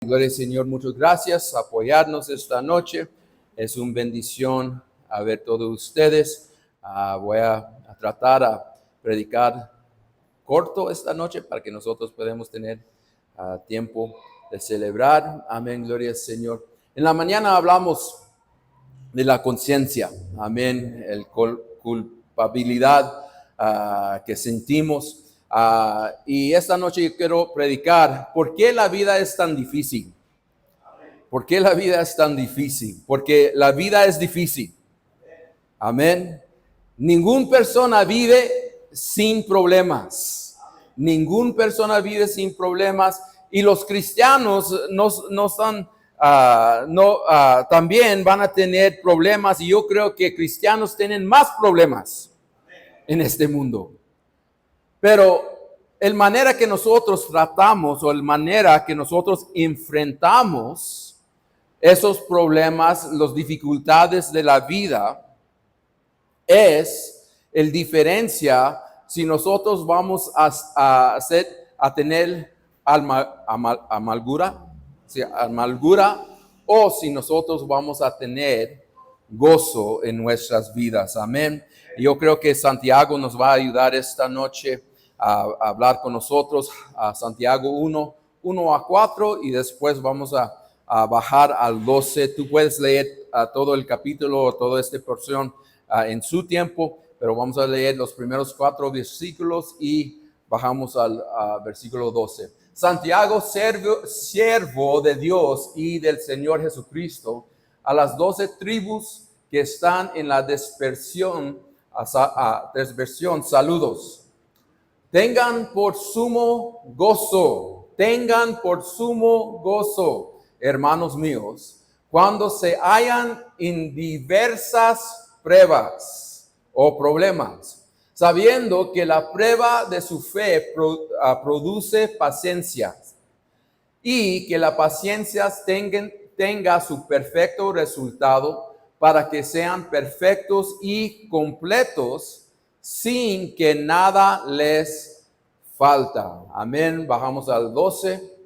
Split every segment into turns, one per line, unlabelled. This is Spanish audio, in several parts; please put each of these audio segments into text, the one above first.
Gloria al Señor, muchas gracias por apoyarnos esta noche. Es una bendición a ver todos ustedes. Voy a tratar a predicar corto esta noche para que nosotros podamos tener tiempo de celebrar. Amén, gloria al Señor. En la mañana hablamos de la conciencia. Amén, el culpabilidad que sentimos. Y esta noche yo quiero predicar por qué la vida es tan difícil. ¿Por qué la vida es tan difícil? Porque la vida es difícil. Amén. Ninguna persona vive sin problemas. Ninguna persona vive sin problemas. Y los cristianos no están, también van a tener problemas. Y yo creo que cristianos tienen más problemas en este mundo. Pero la manera que nosotros tratamos o la manera que nosotros enfrentamos esos problemas, las dificultades de la vida, es el diferencia si nosotros vamos a tener amargura, o si nosotros vamos a tener gozo en nuestras vidas. Amén. Yo creo que Santiago nos va a ayudar esta noche a hablar con nosotros, a Santiago 1 a 4, y después vamos a bajar al 12. Tú puedes leer todo el capítulo o toda esta porción en su tiempo, pero vamos a leer los primeros 4 versículos y bajamos al versículo 12. Santiago, siervo de Dios y del Señor Jesucristo, a las 12 tribus que están en la dispersión, saludos. Tengan por sumo gozo, hermanos míos, cuando se hallan en diversas pruebas o problemas, sabiendo que la prueba de su fe produce paciencia, y que la paciencia tenga su perfecto resultado, para que sean perfectos y completos, sin que nada les falta. Amén. Bajamos al 12.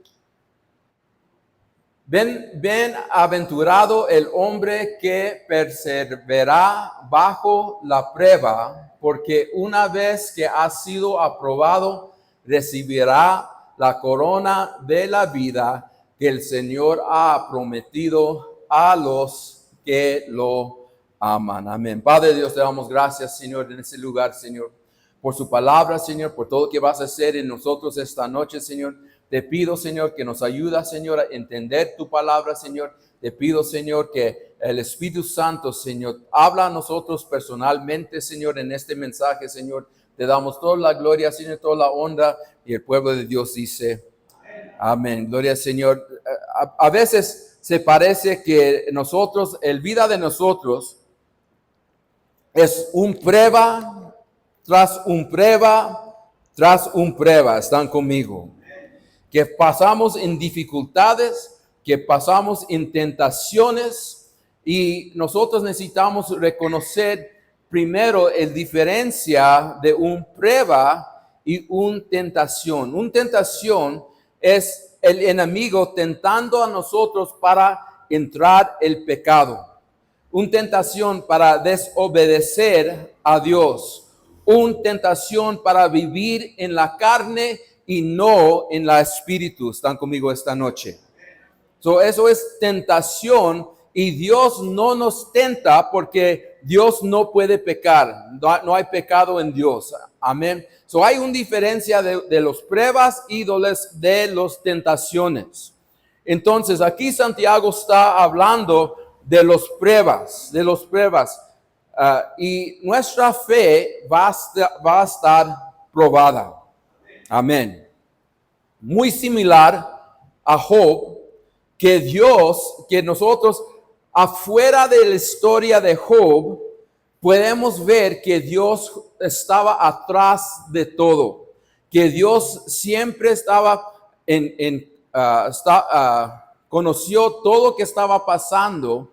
Bienaventurado el hombre que persevera bajo la prueba, porque una vez que ha sido aprobado, recibirá la corona de la vida que el Señor ha prometido a los que lo aman. Amén. Padre Dios, te damos gracias, Señor, en este lugar, Señor, por su palabra, Señor, por todo lo que vas a hacer en nosotros esta noche, Señor. Te pido, Señor, que nos ayuda, Señor, a entender tu palabra, Señor. Te pido, Señor, que el Espíritu Santo, Señor, habla a nosotros personalmente, Señor, en este mensaje, Señor. Te damos toda la gloria, Señor, toda la honra, y el pueblo de Dios dice, amén. Gloria al Señor. A veces se parece que nosotros, el vida de nosotros es un prueba tras un prueba tras un prueba. ¿Están conmigo? Que pasamos en dificultades, que pasamos en tentaciones, y nosotros necesitamos reconocer primero la diferencia de una prueba y una tentación. Una tentación es el enemigo tentando a nosotros para entrar el pecado. Una tentación para desobedecer a Dios. Una tentación para vivir en la carne y no en la espíritu. ¿Están conmigo esta noche? Eso es tentación, y Dios no nos tenta porque Dios no puede pecar. No hay pecado en Dios. Amén. Hay una diferencia de las pruebas y de las tentaciones. Entonces, aquí Santiago está hablando de las pruebas, y nuestra fe va a estar probada. Amén. Muy similar a Job, que nosotros afuera de la historia de Job podemos ver que Dios estaba atrás de todo, que Dios siempre estaba conoció todo lo que estaba pasando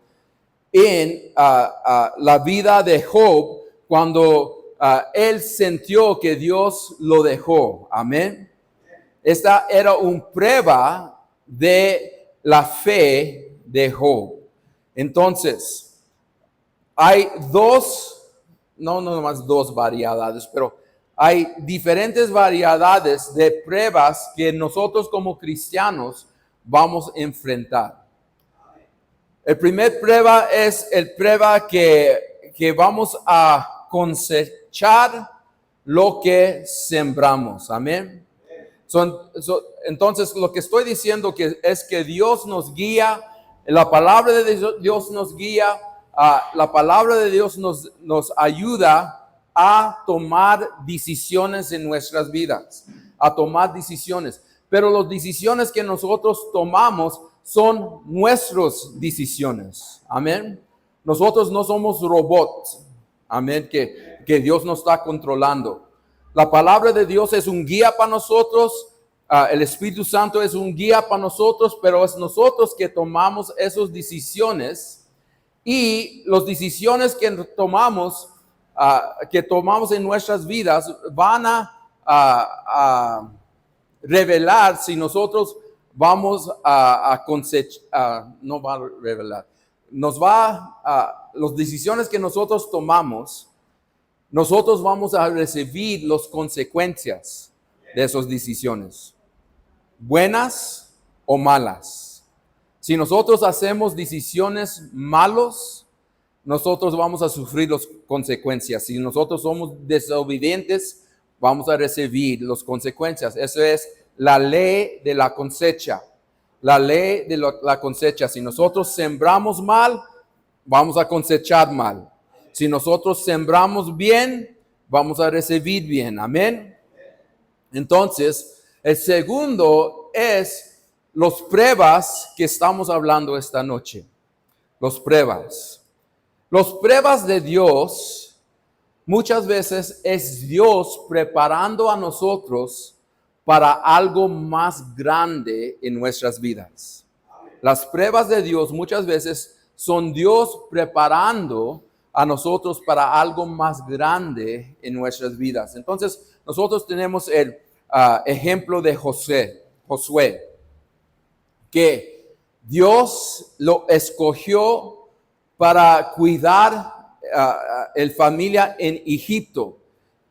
en la vida de Job cuando él sintió que Dios lo dejó. Amén. Esta era una prueba de la fe de Job. Entonces, hay no nomás dos variedades, pero hay diferentes variedades de pruebas que nosotros como cristianos vamos a enfrentar. El primer prueba es el prueba que vamos a cosechar lo que sembramos. Amén. Entonces, lo que estoy diciendo es que Dios nos guía, la palabra de Dios nos guía, la palabra de Dios nos ayuda a tomar decisiones en nuestras vidas, a tomar decisiones. Pero las decisiones que nosotros tomamos son nuestras decisiones. Amén. Nosotros no somos robots. Amén. Que Dios nos está controlando. La palabra de Dios es un guía para nosotros. El Espíritu Santo es un guía para nosotros, pero es nosotros que tomamos esas decisiones. Y las decisiones que tomamos en nuestras vidas van a revelar si nosotros vamos a cosechar, no va a revelar, las decisiones que nosotros tomamos, nosotros vamos a recibir las consecuencias de esas decisiones, buenas o malas. Si nosotros hacemos decisiones malas, nosotros vamos a sufrir las consecuencias. Si nosotros somos desobedientes, vamos a recibir las consecuencias. Eso es la ley de la cosecha. La ley de la cosecha. Si nosotros sembramos mal, vamos a cosechar mal. Si nosotros sembramos bien, vamos a recibir bien. Amén. Entonces, el segundo es las pruebas que estamos hablando esta noche. Las pruebas. Las pruebas de Dios, muchas veces es Dios preparando a nosotros para algo más grande en nuestras vidas. Las pruebas de Dios muchas veces son Dios preparando a nosotros para algo más grande en nuestras vidas. Entonces, nosotros tenemos el ejemplo de Josué, que Dios lo escogió para cuidar la familia en Egipto,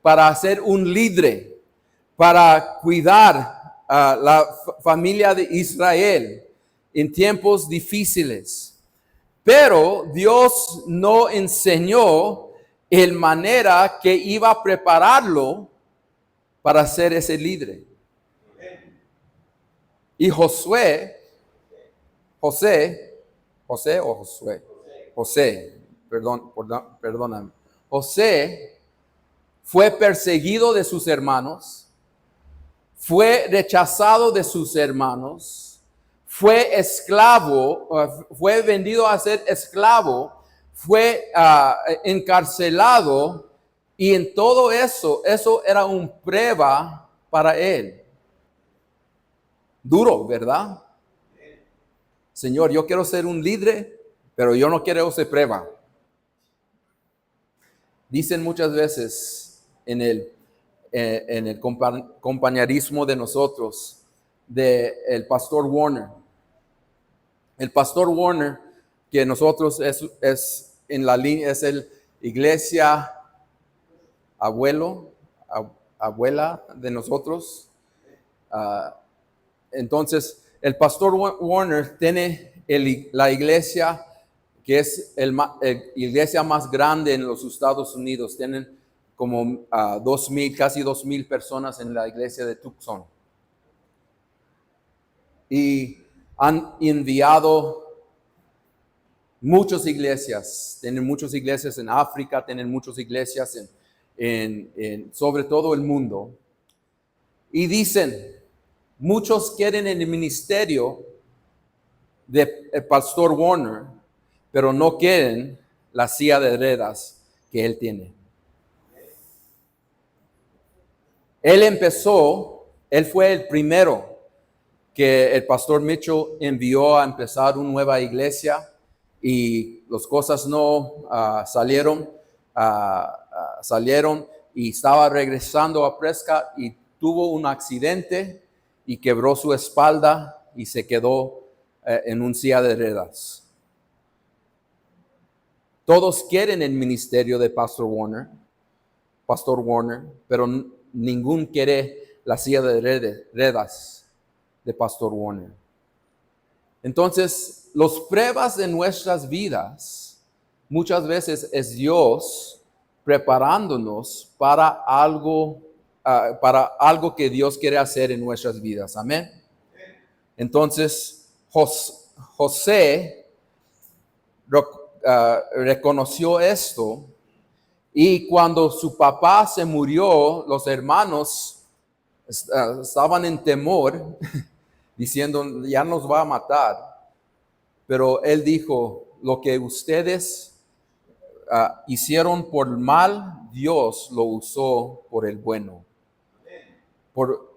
para ser un líder, para cuidar la familia de Israel en tiempos difíciles. Pero Dios no enseñó la manera que iba a prepararlo para ser ese líder. Y José, perdóname. José fue perseguido de sus hermanos, fue rechazado de sus hermanos, fue esclavo, fue vendido a ser esclavo, fue encarcelado, y en todo eso era una prueba para él. Duro, ¿verdad? Señor, yo quiero ser un líder, pero yo no quiero esa prueba. Dicen muchas veces en el compañerismo de nosotros, del pastor Warner. El pastor Warner, que nosotros es en la línea, es el iglesia abuela de nosotros. Entonces, el pastor Warner tiene la iglesia que es la iglesia más grande en los Estados Unidos. Tienen como casi 2,000 personas en la iglesia de Tucson. Y han enviado muchas iglesias. Tienen muchas iglesias en África, tienen muchas iglesias sobre todo el mundo. Y dicen, muchos quieren el ministerio del pastor Warner, pero no quieren la silla de ruedas que él tiene. Él fue el primero que el pastor Mitchell envió a empezar una nueva iglesia, y las cosas no salieron y estaba regresando a Prescott y tuvo un accidente y quebró su espalda y se quedó en un silla de ruedas. Todos quieren el ministerio de Pastor Warner, pero ningún quiere la silla de ruedas de Pastor Warner. Entonces, las pruebas de nuestras vidas muchas veces es Dios preparándonos para algo que Dios quiere hacer en nuestras vidas. Amén. Entonces, José reconoció esto, y cuando su papá se murió, los hermanos estaban en temor, diciendo, ya nos va a matar. Pero él dijo, lo que ustedes hicieron por mal, Dios lo usó por el bueno.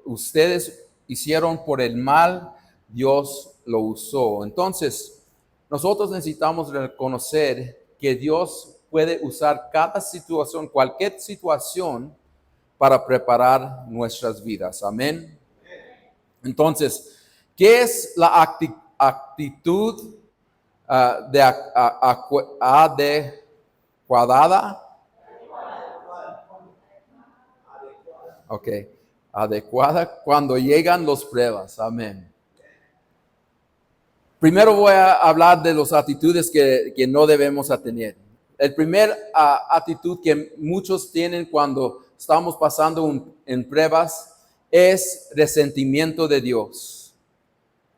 Ustedes hicieron por el mal, Dios lo usó. Entonces, nosotros necesitamos reconocer que Dios puede usar cada situación, cualquier situación, para preparar nuestras vidas. Amén. Entonces, ¿qué es la actitud adecuada? Ok, adecuada cuando llegan las pruebas. Amén. Primero voy a hablar de las actitudes que no debemos tener. El primer actitud que muchos tienen cuando estamos pasando en pruebas es resentimiento de Dios.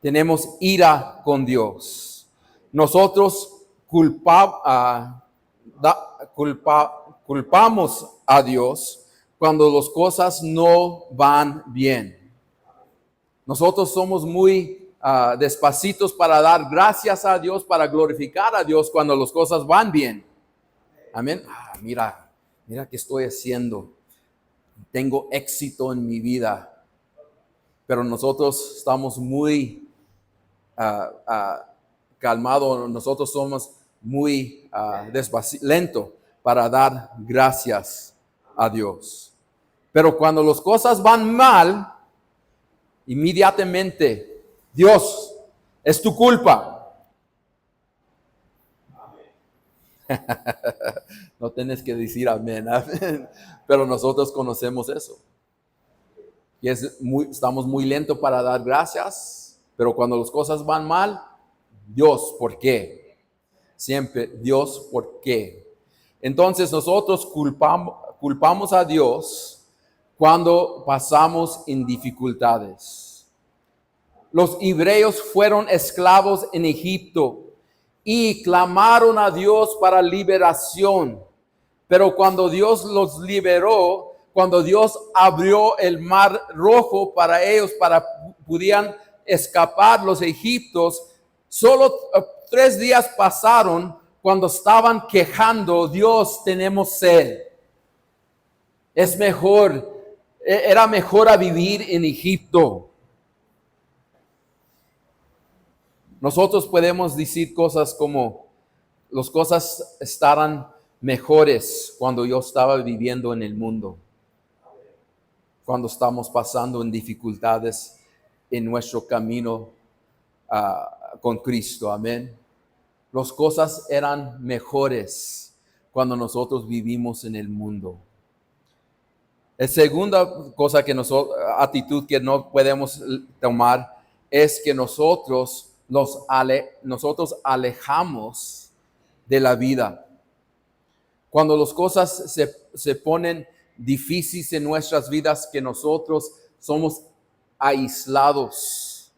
Tenemos ira con Dios. Nosotros culpamos a Dios cuando las cosas no van bien. Nosotros somos muy despacitos para dar gracias a Dios, para glorificar a Dios cuando las cosas van bien. Amén. Mira qué estoy haciendo. Tengo éxito en mi vida. Pero nosotros estamos muy calmados. Nosotros somos muy lentos para dar gracias a Dios. Pero cuando las cosas van mal, inmediatamente, Dios, es tu culpa. No tienes que decir amén, pero nosotros conocemos eso. Y estamos muy lentos para dar gracias, pero cuando las cosas van mal, Dios, ¿por qué? Siempre, Dios, ¿por qué? Entonces nosotros culpamos a Dios cuando pasamos en dificultades. Los hebreos fueron esclavos en Egipto y clamaron a Dios para liberación. Pero cuando Dios los liberó, cuando Dios abrió el mar rojo para ellos, pudieran escapar los egipcios, solo 3 días pasaron cuando estaban quejando, Dios, tenemos sed. Era mejor a vivir en Egipto. Nosotros podemos decir cosas como, las cosas estarán mejores cuando yo estaba viviendo en el mundo. Cuando estamos pasando en dificultades en nuestro camino con Cristo. Amén. Las cosas eran mejores cuando nosotros vivimos en el mundo. La segunda actitud que no podemos tomar es que nosotros alejamos de la vida. Cuando las cosas se ponen difíciles en nuestras vidas, que nosotros somos aislados,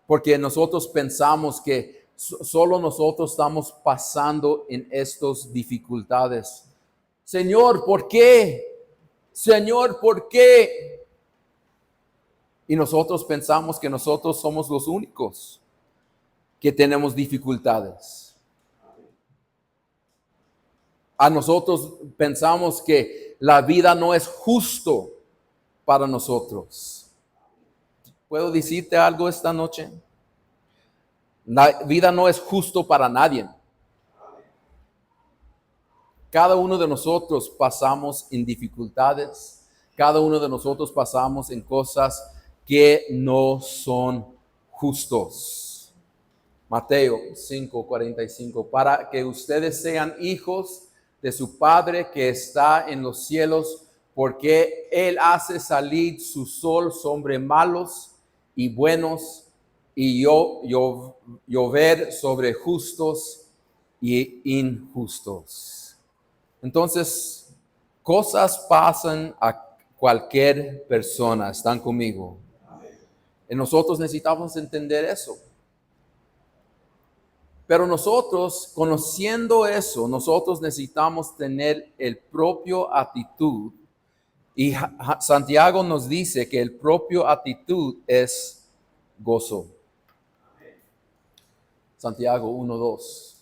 porque nosotros pensamos que solo nosotros estamos pasando en estas dificultades. Señor, ¿por qué? Señor, ¿por qué? Y nosotros pensamos que nosotros somos los únicos que tenemos dificultades. A nosotros pensamos que la vida no es justo para nosotros. ¿Puedo decirte algo esta noche? La vida no es justo para nadie. Cada uno de nosotros pasamos en dificultades. Cada uno de nosotros pasamos en cosas que no son justos. Mateo 5:45, para que ustedes sean hijos de su Padre que está en los cielos, porque Él hace salir su sol sobre malos y buenos, y llover sobre justos y injustos. Entonces, cosas pasan a cualquier persona. ¿Están conmigo? Y nosotros necesitamos entender eso. Pero nosotros, conociendo eso, nosotros necesitamos tener el propio actitud. Y Santiago nos dice que el propio actitud es gozo. Santiago 1:2.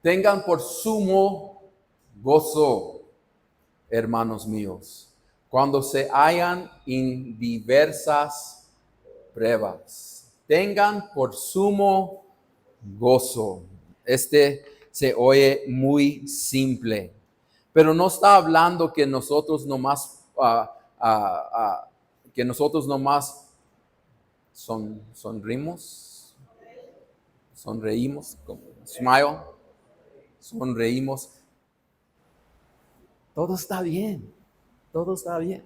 Tengan por sumo gozo, hermanos míos, cuando se hallan en diversas pruebas. Tengan por sumo gozo. Se oye muy simple, pero no está hablando que nosotros nomás sonreímos, sonreímos. Todo está bien, todo está bien.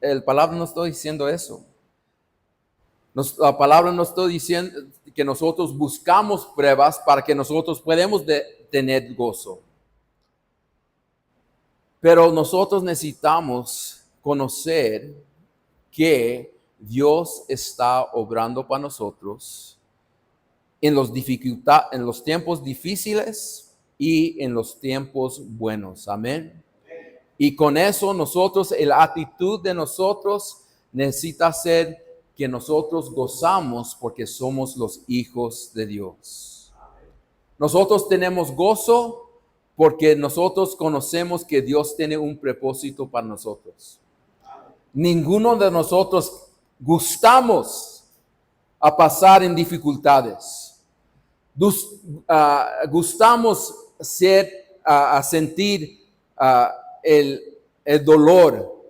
El palabra no estoy diciendo eso. La palabra no estoy diciendo que nosotros buscamos pruebas para que nosotros podamos tener gozo. Pero nosotros necesitamos conocer que Dios está obrando para nosotros en los tiempos difíciles y en los tiempos buenos. Amén. Y con eso la actitud de nosotros necesita ser que nosotros gozamos porque somos los hijos de Dios. Nosotros tenemos gozo porque nosotros conocemos que Dios tiene un propósito para nosotros. Ninguno de nosotros gustamos a pasar en dificultades. Gustamos a sentir el dolor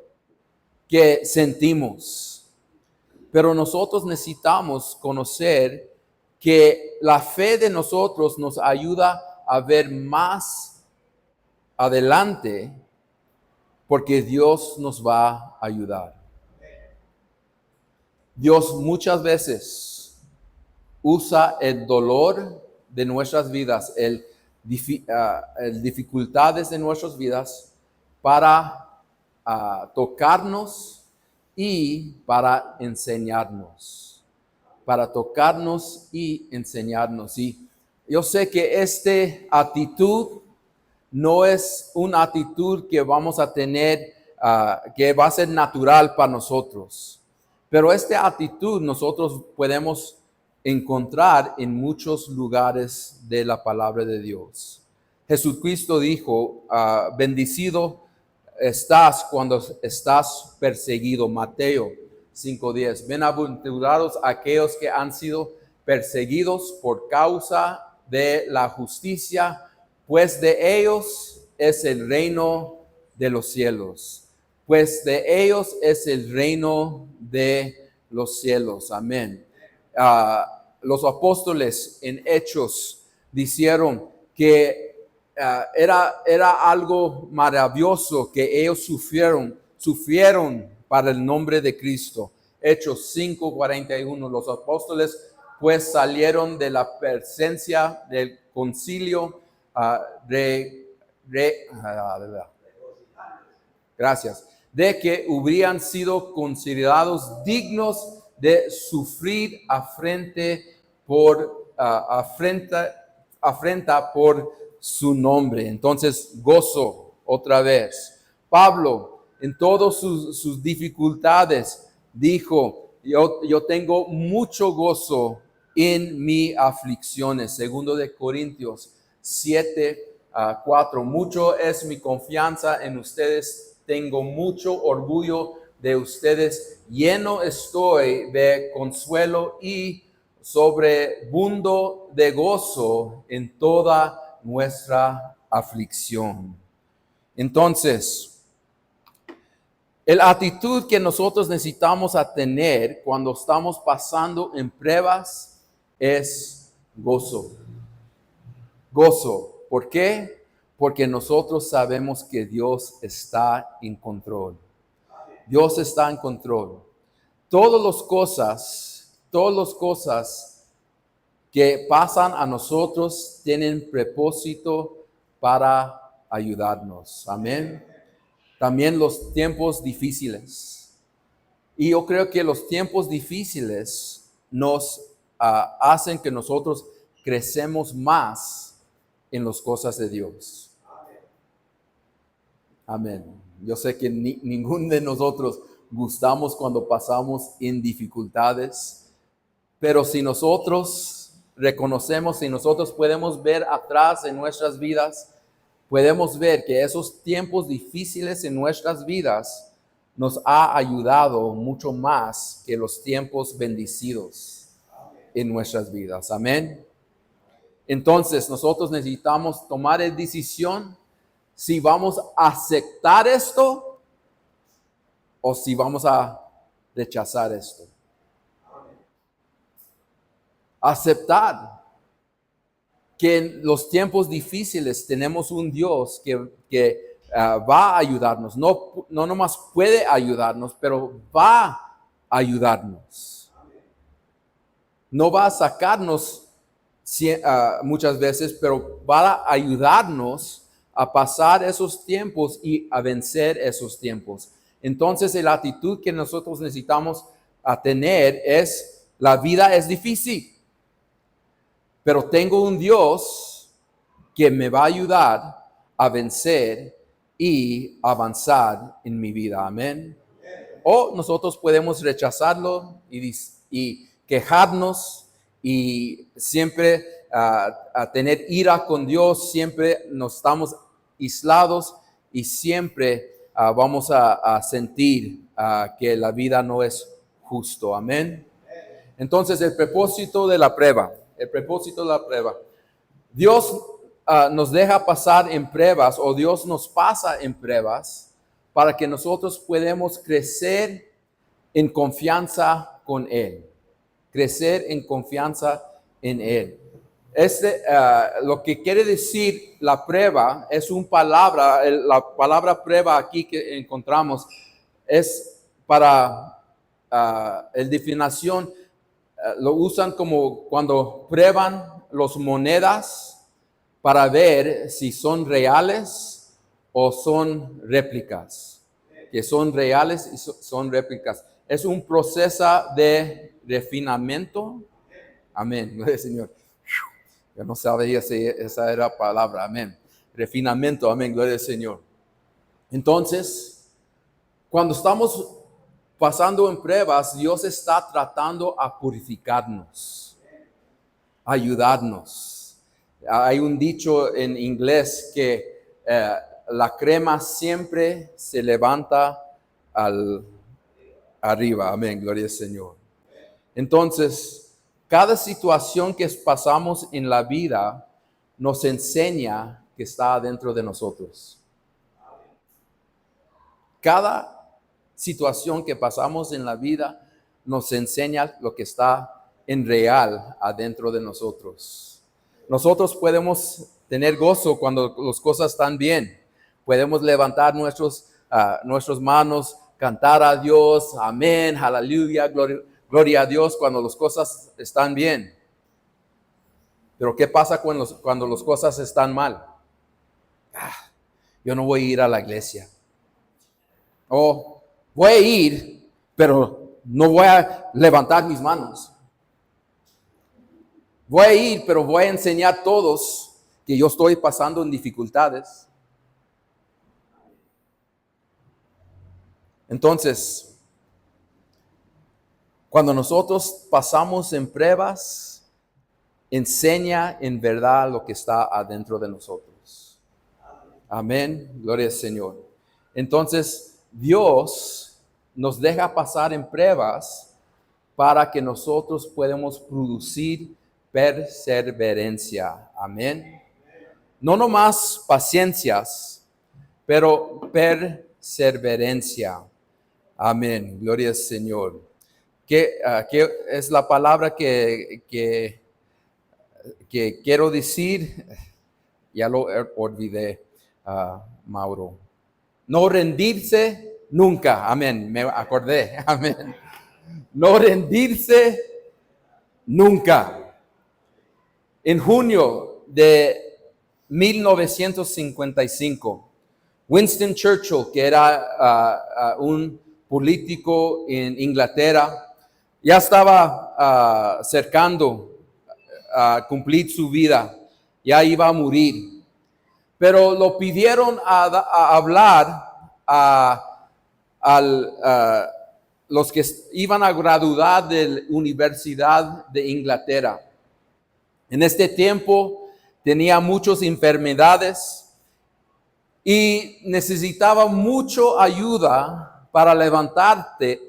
que sentimos. Pero nosotros necesitamos conocer que la fe de nosotros nos ayuda a ver más adelante porque Dios nos va a ayudar. Dios muchas veces usa el dolor de nuestras vidas, dificultades de nuestras vidas para tocarnos y para enseñarnos. Para tocarnos y enseñarnos. Y yo sé que esta actitud no es una actitud que vamos a tener, que va a ser natural para nosotros. Pero esta actitud nosotros podemos encontrar en muchos lugares de la palabra de Dios. Jesucristo dijo, bendecido estás cuando estás perseguido. Mateo 5:10. Bienaventurados aquellos que han sido perseguidos por causa de la justicia, pues de ellos es el reino de los cielos. Pues de ellos es el reino de los cielos. Amén. Los apóstoles en Hechos dijeron que era algo maravilloso que ellos sufrieron para el nombre de Cristo. Hechos 5:41. Los apóstoles pues salieron de la presencia del concilio de que hubieran sido considerados dignos de sufrir afrenta por su nombre. Entonces, gozo otra vez. Pablo, en todas sus dificultades, dijo, yo tengo mucho gozo en mis aflicciones. Segundo de Corintios 7:4. Mucho es mi confianza en ustedes. Tengo mucho orgullo de ustedes. Lleno estoy de consuelo y sobreabundo de gozo en toda nuestra aflicción. Entonces, La actitud que nosotros necesitamos a tener cuando estamos pasando en pruebas es gozo. Gozo. ¿Por qué? Porque nosotros sabemos que Dios está en control. Dios está en control. Todas las cosas que pasan a nosotros tienen propósito para ayudarnos. Amén. También los tiempos difíciles. Y yo creo que los tiempos difíciles nos hacen que nosotros crecemos más en las cosas de Dios. Amén. Yo sé que ninguno de nosotros gustamos cuando pasamos en dificultades, pero si nosotros reconocemos, si nosotros podemos ver atrás en nuestras vidas, podemos ver que esos tiempos difíciles en nuestras vidas nos ha ayudado mucho más que los tiempos bendecidos en nuestras vidas. Amén. Entonces nosotros necesitamos tomar la decisión si vamos a aceptar esto o si vamos a rechazar esto. Aceptar que en los tiempos difíciles tenemos un Dios que va a ayudarnos. No nomás puede ayudarnos, pero va a ayudarnos. No va a sacarnos muchas veces, pero va a ayudarnos a pasar esos tiempos y a vencer esos tiempos. Entonces, la actitud que nosotros necesitamos tener es: la vida es difícil, pero tengo un Dios que me va a ayudar a vencer y avanzar en mi vida. Amén. O nosotros podemos rechazarlo y quejarnos y siempre a tener ira con Dios, siempre nos estamos aislados y siempre vamos a sentir que la vida no es justo. Amén. Entonces, el propósito de la prueba. Dios nos deja pasar en pruebas, o Dios nos pasa en pruebas para que nosotros podamos crecer en confianza con Él. Crecer en confianza en Él. Lo que quiere decir la prueba es una palabra, la palabra prueba aquí que encontramos es para la definición. Lo usan como cuando prueban las monedas para ver si son reales o son réplicas. Que son reales y son réplicas. Es un proceso de refinamiento. Amén. Gloria al Señor. Yo no sabía si esa era la palabra. Amén. Refinamiento. Amén. Gloria al Señor. Entonces, cuando estamos pasando en pruebas, Dios está tratando a purificarnos, ayudarnos. Hay un dicho en inglés que la crema siempre se levanta arriba. Amén, gloria al Señor. Entonces, cada situación que pasamos en la vida nos enseña que está dentro de nosotros. Cada situación que pasamos en la vida nos enseña lo que está en real adentro de nosotros. Nosotros podemos tener gozo cuando las cosas están bien. Podemos levantar nuestras manos, cantar a Dios, amén, aleluya, gloria a Dios cuando las cosas están bien. Pero ¿qué pasa cuando las cosas están mal? Yo no voy a ir a la iglesia. Voy a ir, pero no voy a levantar mis manos. Voy a ir, pero voy a enseñar a todos que yo estoy pasando en dificultades. Entonces, cuando nosotros pasamos en pruebas, enseña en verdad lo que está adentro de nosotros. Amén. Gloria al Señor. Entonces, Dios nos deja pasar en pruebas para que nosotros podamos producir perseverancia. Amén. No nomás paciencias, pero perseverancia. Amén. Gloria al Señor. ¿Qué es la palabra que quiero decir? Ya lo olvidé, Mauro. No rendirse nunca. Amén. Me acordé. Amén. No rendirse nunca. En junio de 1955, Winston Churchill, que era un político en Inglaterra, ya estaba cercando a cumplir su vida, ya iba a morir. Pero lo pidieron a hablar a los que iban a graduar de la Universidad de Inglaterra. En este tiempo tenía muchas enfermedades y necesitaba mucha ayuda para levantarse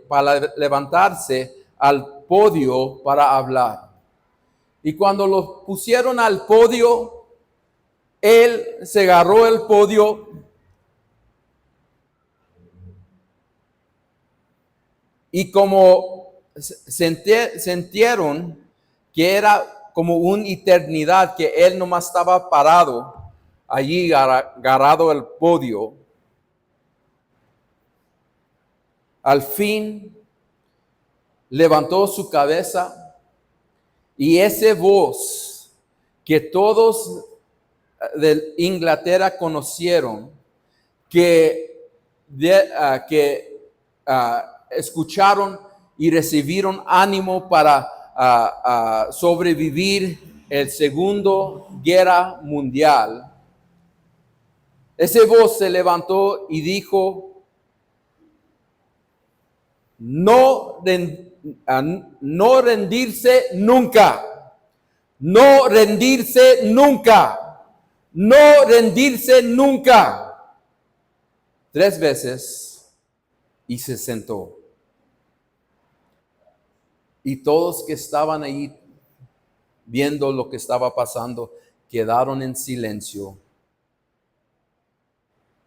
al podio para hablar. Y cuando lo pusieron al podio, él se agarró el podio y como sintieron que era como una eternidad, que él nomás estaba parado allí agarrado al podio, al fin levantó su cabeza y esa voz que todos de Inglaterra conocieron, que escucharon y recibieron ánimo para sobrevivir el Segundo Guerra Mundial. Esa voz se levantó y dijo: no rendirse nunca, no rendirse nunca, no rendirse nunca. 3 veces y se sentó. Y todos que estaban ahí viendo lo que estaba pasando quedaron en silencio.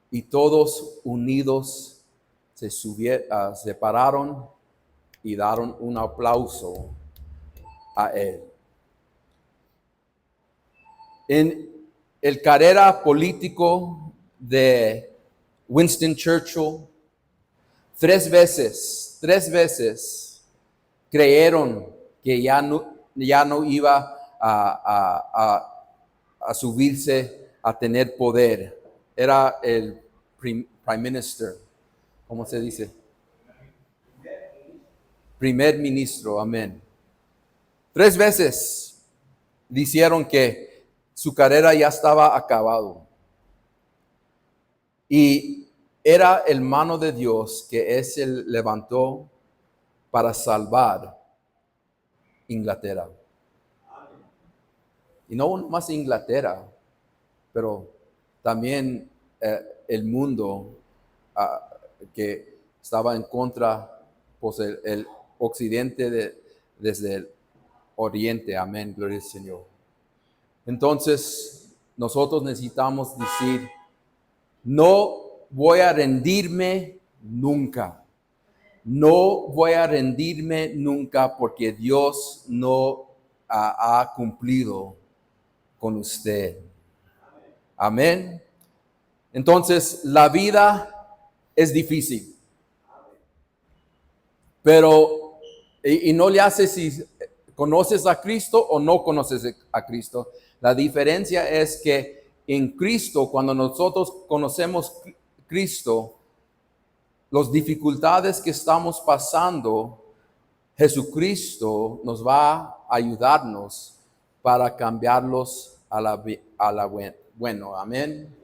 Y todos unidos se pararon y dieron un aplauso a él. En el carrera político de Winston Churchill, 3 veces creyeron que ya no iba a subirse a tener poder. Era el prime minister, ¿cómo se dice? Primer ministro, amén. 3 veces dijeron que su carrera ya estaba acabado. Y era el mano de Dios que él levantó para salvar Inglaterra. Y no más Inglaterra, pero también el mundo que estaba en contra, pues el occidente desde el oriente. Amén, gloria al Señor. Entonces, nosotros necesitamos decir: no voy a rendirme nunca. No voy a rendirme nunca, porque Dios no ha cumplido con usted. Amén. Entonces, la vida es difícil. Pero, y no le hace si conoces a Cristo o no conoces a Cristo. La diferencia es que en Cristo, cuando nosotros conocemos Cristo, las dificultades que estamos pasando, Jesucristo nos va a ayudarnos para cambiarlos a la bueno. Amén.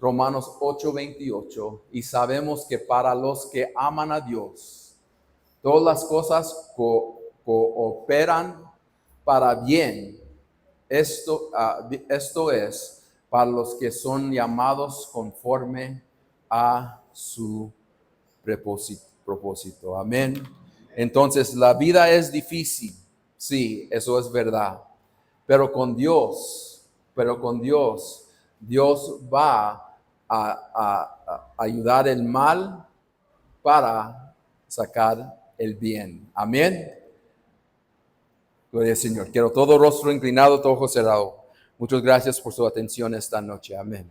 Romanos 8:28. Y sabemos que para los que aman a Dios, todas las cosas cooperan para bien. Esto es, para los que son llamados conforme a su propósito. Amén. Entonces, la vida es difícil. Sí, eso es verdad. Pero con Dios, Dios va a ayudar el mal para sacar el bien. Amén. Gloria al Señor. Quiero todo rostro inclinado, todo ojo cerrado. Muchas gracias por su atención esta noche. Amén.